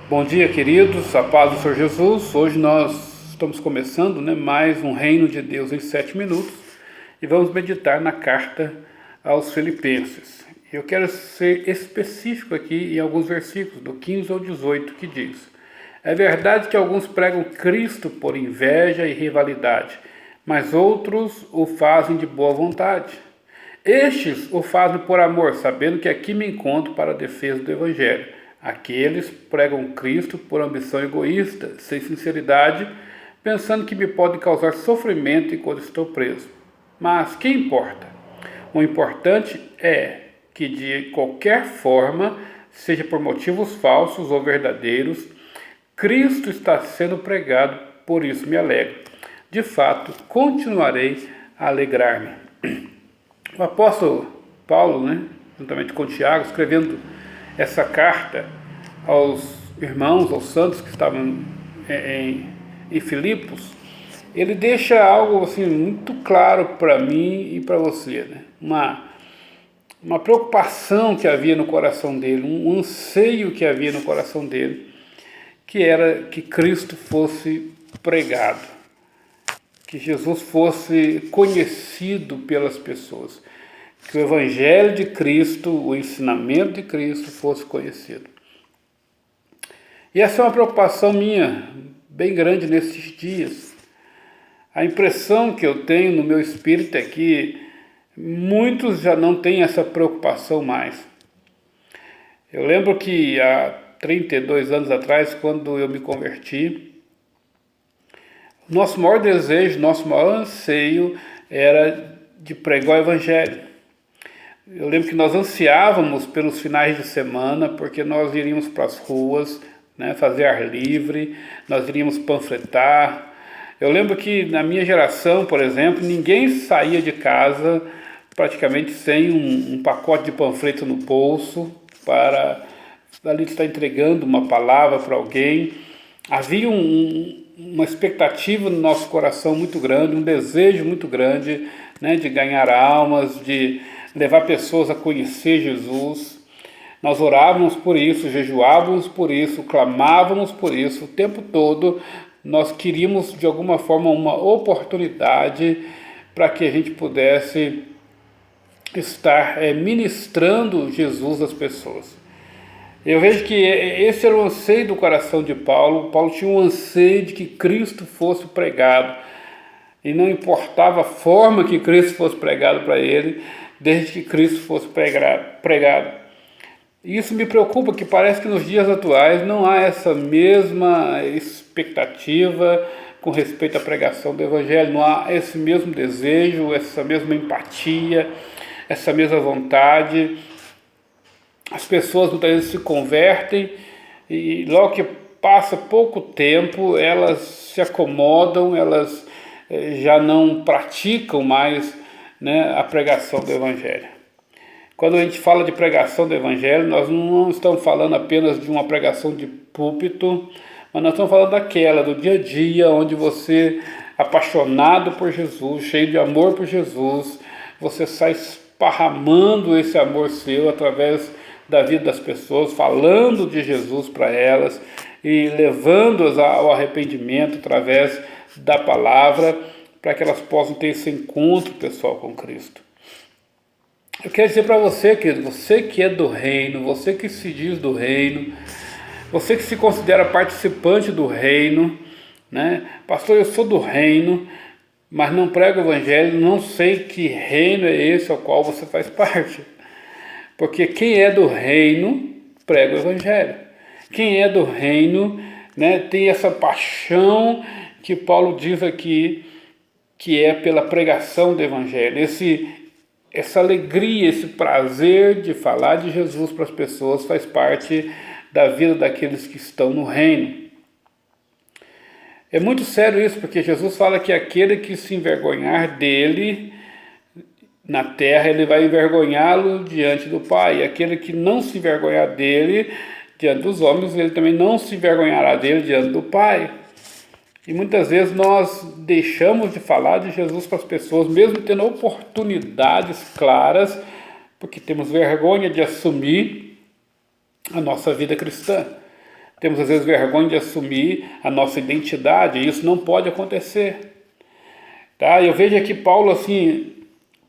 Bom dia, queridos, a paz do Senhor Jesus. Hoje nós estamos começando, mais um Reino de Deus em 7 minutos e vamos meditar na carta aos Filipenses. Eu quero ser específico aqui em alguns versículos, do 15 ao 18, que diz: É verdade que alguns pregam Cristo por inveja e rivalidade, mas outros o fazem de boa vontade. Estes o fazem por amor, sabendo que aqui me encontro para a defesa do Evangelho. Aqueles pregam Cristo por ambição egoísta, sem sinceridade, pensando que me pode causar sofrimento enquanto estou preso. Mas que importa? O importante é que de qualquer forma, seja por motivos falsos ou verdadeiros, Cristo está sendo pregado, por isso me alegro. De fato, continuarei a alegrar-me. O apóstolo Paulo, juntamente com Tiago, escrevendo essa carta aos irmãos, aos santos que estavam em Filipos, ele deixa algo assim muito claro para mim e para você, uma preocupação que havia no coração dele, um anseio que havia no coração dele, que era que Cristo fosse pregado, que Jesus fosse conhecido pelas pessoas, que o Evangelho de Cristo, o ensinamento de Cristo fosse conhecido. E essa é uma preocupação minha, bem grande nesses dias. A impressão que eu tenho no meu espírito é que muitos já não têm essa preocupação mais. Eu lembro que há 32 anos atrás, quando eu me converti, nosso maior desejo, nosso maior anseio era de pregar o Evangelho. Eu lembro que nós ansiávamos pelos finais de semana, porque nós iríamos para as ruas, fazer ar livre, nós iríamos panfletar. Eu lembro que na minha geração, por exemplo, ninguém saía de casa praticamente sem um pacote de panfleto no bolso para ali estar entregando uma palavra para alguém. Havia uma expectativa no nosso coração muito grande, um desejo muito grande, de ganhar almas, de levar pessoas a conhecer Jesus. Nós orávamos por isso, jejuávamos por isso, clamávamos por isso o tempo todo. Nós queríamos de alguma forma uma oportunidade para que a gente pudesse estar ministrando Jesus às pessoas. Eu vejo que esse era o anseio do coração de Paulo. Paulo tinha um anseio de que Cristo fosse pregado, e não importava a forma que Cristo fosse pregado para ele, desde que Cristo fosse pregado. E isso me preocupa, que parece que nos dias atuais não há essa mesma expectativa com respeito à pregação do Evangelho, não há esse mesmo desejo, essa mesma empatia, essa mesma vontade. As pessoas muitas vezes se convertem e logo que passa pouco tempo elas se acomodam, elas já não praticam mais a pregação do Evangelho. Quando a gente fala de pregação do Evangelho, nós não estamos falando apenas de uma pregação de púlpito, mas nós estamos falando daquela, do dia a dia, onde você, apaixonado por Jesus, cheio de amor por Jesus, você sai esparramando esse amor seu através da vida das pessoas, falando de Jesus para elas e levando-as ao arrependimento através da palavra, para que elas possam ter esse encontro pessoal com Cristo. Eu quero dizer para você, querido, você que é do reino, você que se diz do reino, você que se considera participante do reino, pastor, eu sou do reino, mas não prego o Evangelho, não sei que reino é esse ao qual você faz parte. Porque quem é do reino prega o Evangelho. Quem é do reino tem essa paixão que Paulo diz aqui, que é pela pregação do Evangelho. Essa alegria, esse prazer de falar de Jesus para as pessoas faz parte da vida daqueles que estão no reino. É muito sério isso, porque Jesus fala que aquele que se envergonhar dele na terra, ele vai envergonhá-lo diante do Pai. E aquele que não se envergonhar dele diante dos homens, ele também não se envergonhará dele diante do Pai. E muitas vezes nós deixamos de falar de Jesus para as pessoas, mesmo tendo oportunidades claras, porque temos vergonha de assumir a nossa vida cristã. Temos às vezes vergonha de assumir a nossa identidade, e isso não pode acontecer. Tá? Eu vejo aqui Paulo assim,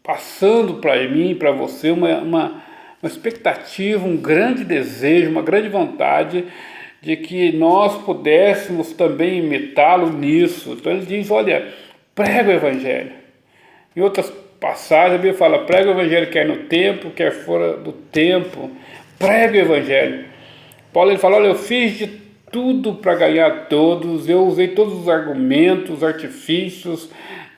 passando para mim, para você, uma expectativa, um grande desejo, uma grande vontade de que nós pudéssemos também imitá-lo nisso. Então ele diz, olha, prega o Evangelho. Em outras passagens a Bíblia fala, prega o Evangelho quer no tempo, quer fora do tempo, prega o Evangelho. Paulo ele fala, olha, eu fiz de tudo para ganhar todos, eu usei todos os argumentos, artifícios,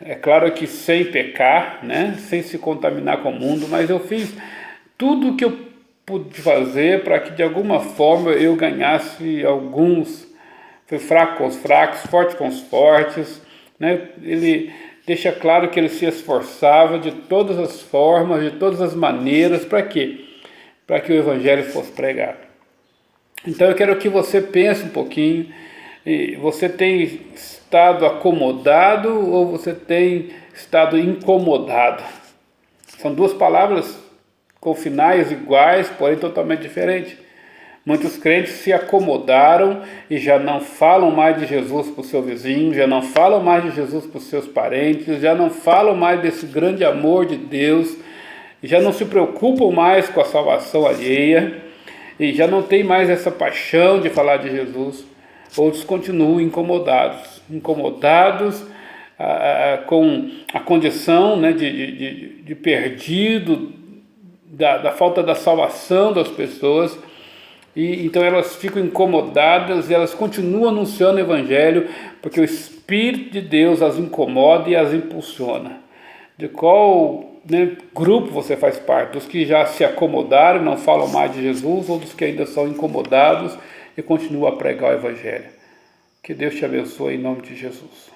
é claro que sem pecar, né? Sem se contaminar com o mundo, mas eu fiz tudo o que eu pude fazer para que de alguma forma eu ganhasse alguns. Foi fraco com os fracos, forte com os fortes, né? Ele deixa claro que ele se esforçava de todas as formas, de todas as maneiras, para quê? Para que o Evangelho fosse pregado. Então eu quero que você pense um pouquinho, você tem estado acomodado ou você tem estado incomodado? São duas palavras com finais iguais, porém totalmente diferentes. Muitos crentes se acomodaram e já não falam mais de Jesus para o seu vizinho, já não falam mais de Jesus para os seus parentes, já não falam mais desse grande amor de Deus, já não se preocupam mais com a salvação alheia e já não tem mais essa paixão de falar de Jesus. Outros continuam incomodados com a condição, né, de perdido, da falta da salvação das pessoas, e então elas ficam incomodadas e elas continuam anunciando o Evangelho, porque o Espírito de Deus as incomoda e as impulsiona. De qual, né, grupo você faz parte? Dos que já se acomodaram e não falam mais de Jesus, ou dos que ainda são incomodados e continuam a pregar o Evangelho? Que Deus te abençoe em nome de Jesus.